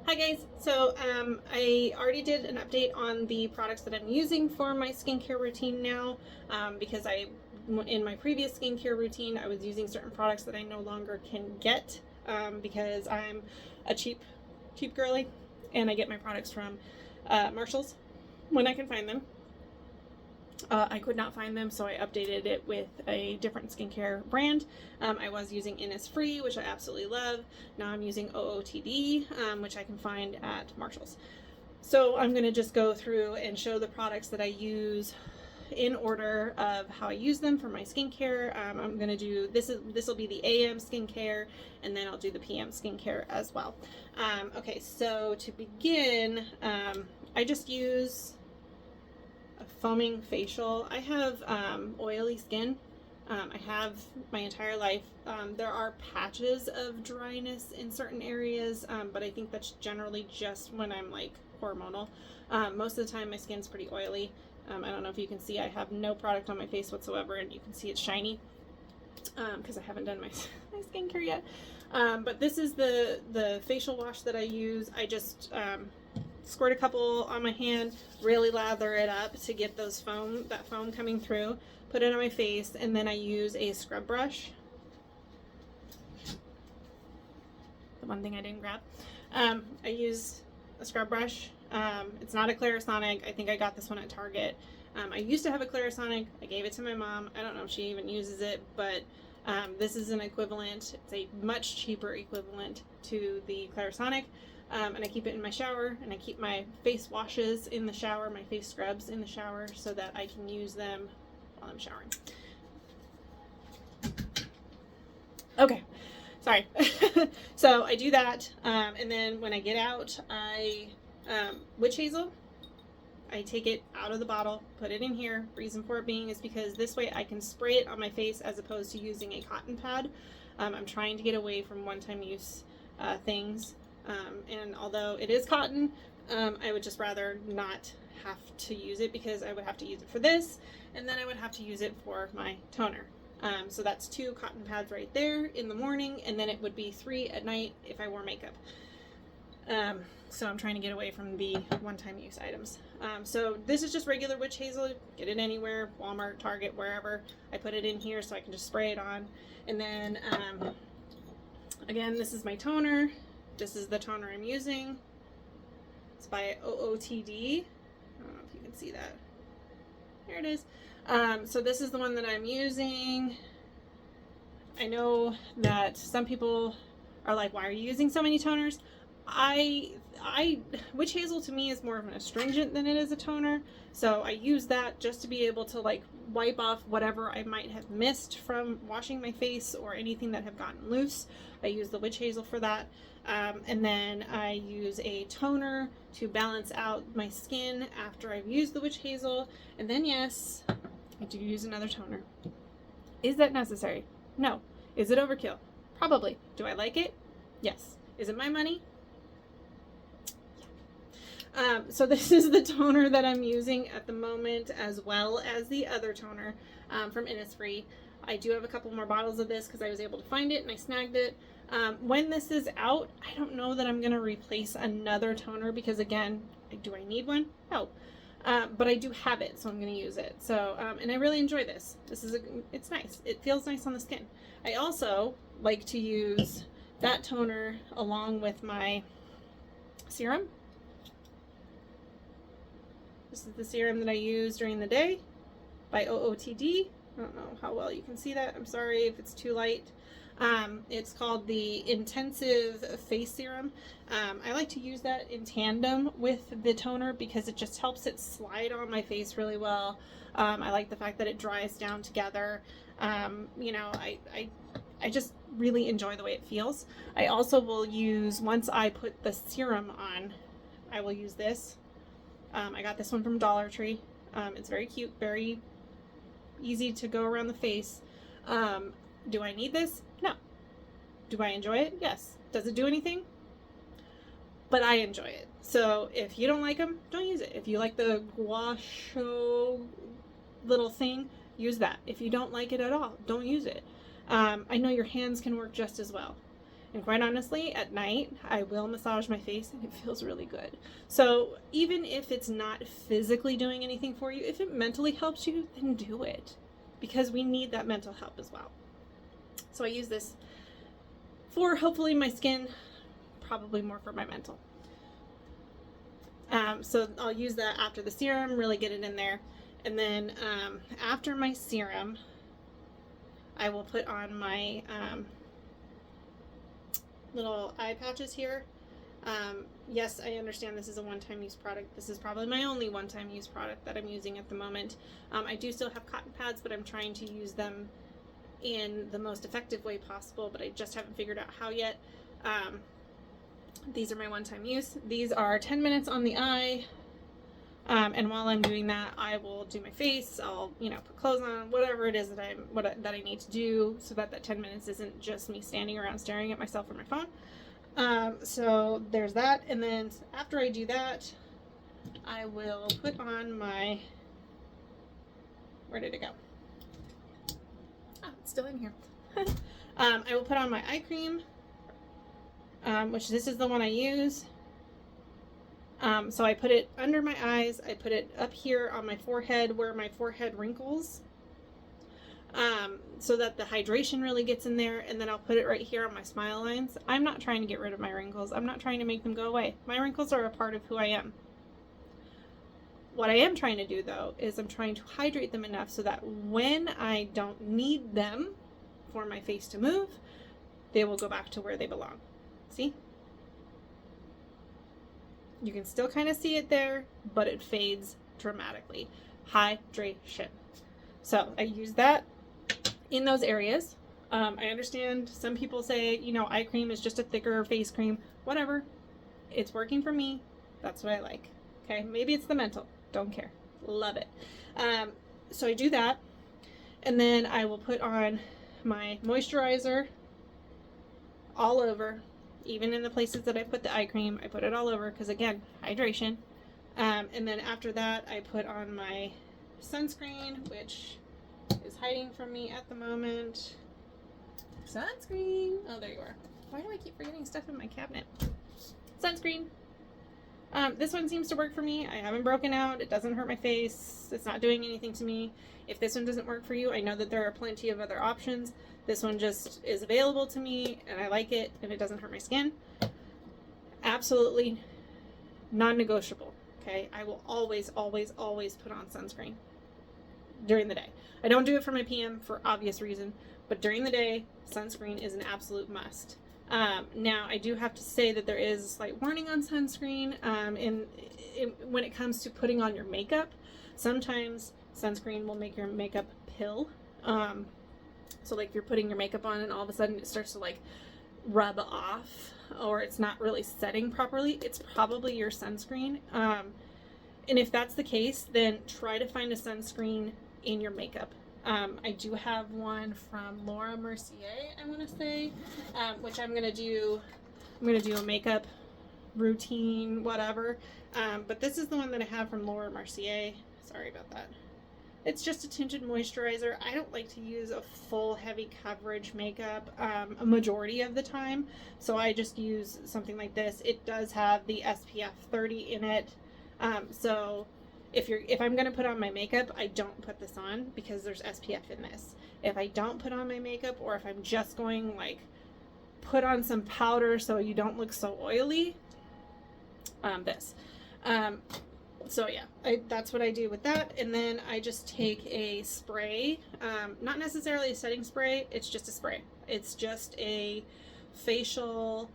Hi guys, so I already did an update on the products that I'm using for my skincare routine now because in my previous skincare routine I was using certain products that I no longer can get because I'm a cheap girly and I get my products from Marshalls when I can find them. I could not find them, so I updated it with a different skincare brand. I was using Innisfree, which I absolutely love. Now I'm using OOTD, which I can find at Marshalls. So I'm going to just go through and show the products that I use in order of how I use them for my skincare. I'm going to do this will be the AM skincare, and then I'll do the PM skincare as well. Okay, so to begin, I just use a foaming facial. I have oily skin. I have my entire life. There are patches of dryness in certain areas, but I think that's generally just when I'm like hormonal. Most of the time my skin's pretty oily. I don't know if you can see, I have no product on my face whatsoever, and you can see it's shiny because I haven't done my skincare yet. But this is the facial wash that I use. I just squirt a couple on my hand, really lather it up to get that foam coming through, put it on my face, and then I use a scrub brush. The one thing I didn't grab. I use a scrub brush. It's not a Clarisonic. I think I got this one at Target. I used to have a Clarisonic. I gave it to my mom. I don't know if she even uses it, but this is an equivalent. It's a much cheaper equivalent to the Clarisonic. And I keep it in my shower, and I keep my face washes in the shower, my face scrubs in the shower, so that I can use them while I'm showering. Okay, sorry. So I do that, and then when I get out, witch hazel, I take it out of the bottle, put it in here. Reason for it being is because this way I can spray it on my face as opposed to using a cotton pad. I'm trying to get away from one-time use things. And although it is cotton, I would just rather not have to use it because I would have to use it for this, and then I would have to use it for my toner. So that's 2 cotton pads right there in the morning, and then it would be 3 at night if I wore makeup. So I'm trying to get away from the one-time use items. So this is just regular witch hazel. Get it anywhere, Walmart, Target, wherever. I put it in here so I can just spray it on. And then, again, this is my toner. This is the toner I'm using. It's by OOTD. I don't know if you can see that. There it is. So this is the one that I'm using. I know that some people are like, why are you using so many toners? Witch hazel to me is more of an astringent than it is a toner. So I use that just to be able to like wipe off whatever I might have missed from washing my face or anything that have gotten loose. I use the witch hazel for that. And then I use a toner to balance out my skin after I've used the witch hazel. And then yes, I do use another toner. Is that necessary? No. Is it overkill? Probably. Do I like it? Yes. Is it my money? So this is the toner that I'm using at the moment, as well as the other toner from Innisfree. I do have a couple more bottles of this because I was able to find it and I snagged it. When this is out, I don't know that I'm going to replace another toner because, again, do I need one? No. But I do have it, so I'm going to use it. So, and I really enjoy this. It's nice. It feels nice on the skin. I also like to use that toner along with my serum. This is the serum that I use during the day by OOTD. I don't know how well you can see that. I'm sorry if it's too light. It's called the Intensive Face Serum. I like to use that in tandem with the toner because it just helps it slide on my face really well. I like the fact that it dries down together. You know, I just really enjoy the way it feels. I also will use, once I put the serum on, I will use this. I got this one from Dollar Tree. It's very cute, very easy to go around the face. Do I need this? No. Do I enjoy it? Yes. Does it do anything? But I enjoy it. So if you don't like them, don't use it. If you like the gua sha little thing, use that. If you don't like it at all, don't use it. I know your hands can work just as well. And quite honestly, at night, I will massage my face and it feels really good. So even if it's not physically doing anything for you, if it mentally helps you, then do it. Because we need that mental help as well. So I use this for hopefully my skin, probably more for my mental. So I'll use that after the serum, really get it in there. And then after my serum, I will put on my little eye patches here. Yes, I understand this is a one-time use product. This is probably my only one-time use product that I'm using at the moment. I do still have cotton pads, but I'm trying to use them in the most effective way possible, but I just haven't figured out how yet. These are my one-time use. These are 10 minutes on the eye. And while I'm doing that, I will do my face. I'll, put clothes on, whatever it is that I need to do, so that 10 minutes isn't just me standing around staring at myself or my phone. So there's that. And then after I do that, I will put on my, where did it go? Oh, it's still in here. I will put on my eye cream, which this is the one I use. So I put it under my eyes, I put it up here on my forehead where my forehead wrinkles, so that the hydration really gets in there, and then I'll put it right here on my smile lines. I'm not trying to get rid of my wrinkles. I'm not trying to make them go away. My wrinkles are a part of who I am. What I am trying to do, though, is I'm trying to hydrate them enough so that when I don't need them for my face to move, they will go back to where they belong. See? You can still kind of see it there, but it fades dramatically. Hydration. So I use that in those areas. I understand some people say, eye cream is just a thicker face cream. Whatever. It's working for me. That's what I like. Okay, maybe it's the mental. Don't care. Love it. So I do that. And then I will put on my moisturizer all over. Even in the places that I put the eye cream, I put it all over because, again, hydration. And then after that, I put on my sunscreen, which is hiding from me at the moment. Sunscreen. Oh, there you are. Why do I keep forgetting stuff in my cabinet? Sunscreen. This one seems to work for me. I haven't broken out. It doesn't hurt my face. It's not doing anything to me. If this one doesn't work for you, I know that there are plenty of other options. This one just is available to me, and I like it, and it doesn't hurt my skin. Absolutely non-negotiable, okay? I will always, always, always put on sunscreen during the day. I don't do it for my PM for obvious reason, but during the day, sunscreen is an absolute must. Now, I do have to say that there is a slight warning on sunscreen when it comes to putting on your makeup. Sometimes sunscreen will make your makeup pill. So like if you're putting your makeup on and all of a sudden it starts to like rub off, or it's not really setting properly, it's probably your sunscreen. And if that's the case, then try to find a sunscreen in your makeup. I do have one from Laura Mercier, I want to say, which I'm going to do a makeup routine, whatever. But this is the one that I have from Laura Mercier. Sorry about that. It's just a tinted moisturizer. I don't like to use a full heavy coverage makeup a majority of the time, so I just use something like this. It does have the SPF 30 in it, so if I'm going to put on my makeup, I don't put this on because there's SPF in this. If I don't put on my makeup, or if I'm just going like put on some powder so you don't look so oily, this. So yeah, that's what I do with that. And then I just take a spray, not necessarily a setting spray, it's just a spray. It's just a facial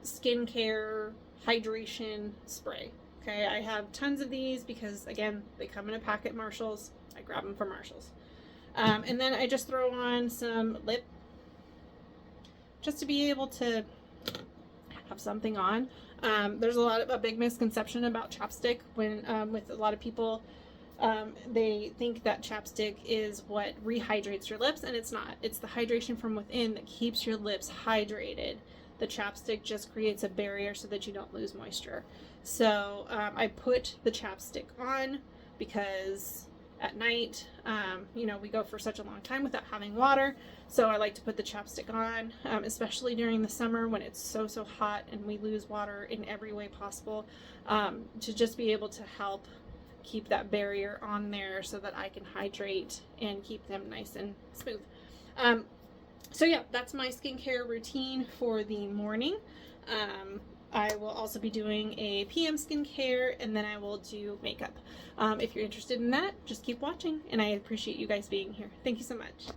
skincare hydration spray. Okay, I have tons of these because, again, they come in a pack at Marshall's. I grab them from Marshall's. And then I just throw on some lip, just to be able to have something on. There's a big misconception about chapstick when with a lot of people. They think that chapstick is what rehydrates your lips, and it's not. It's the hydration from within that keeps your lips hydrated. The chapstick just creates a barrier so that you don't lose moisture. So I put the chapstick on because at night. You know, we go for such a long time without having water, so I like to put the chapstick on, especially during the summer when it's so hot and we lose water in every way possible, to just be able to help keep that barrier on there so that I can hydrate and keep them nice and smooth. So yeah, that's my skincare routine for the morning. I will also be doing a PM skincare, and then I will do makeup. If you're interested in that, just keep watching, and I appreciate you guys being here. Thank you so much.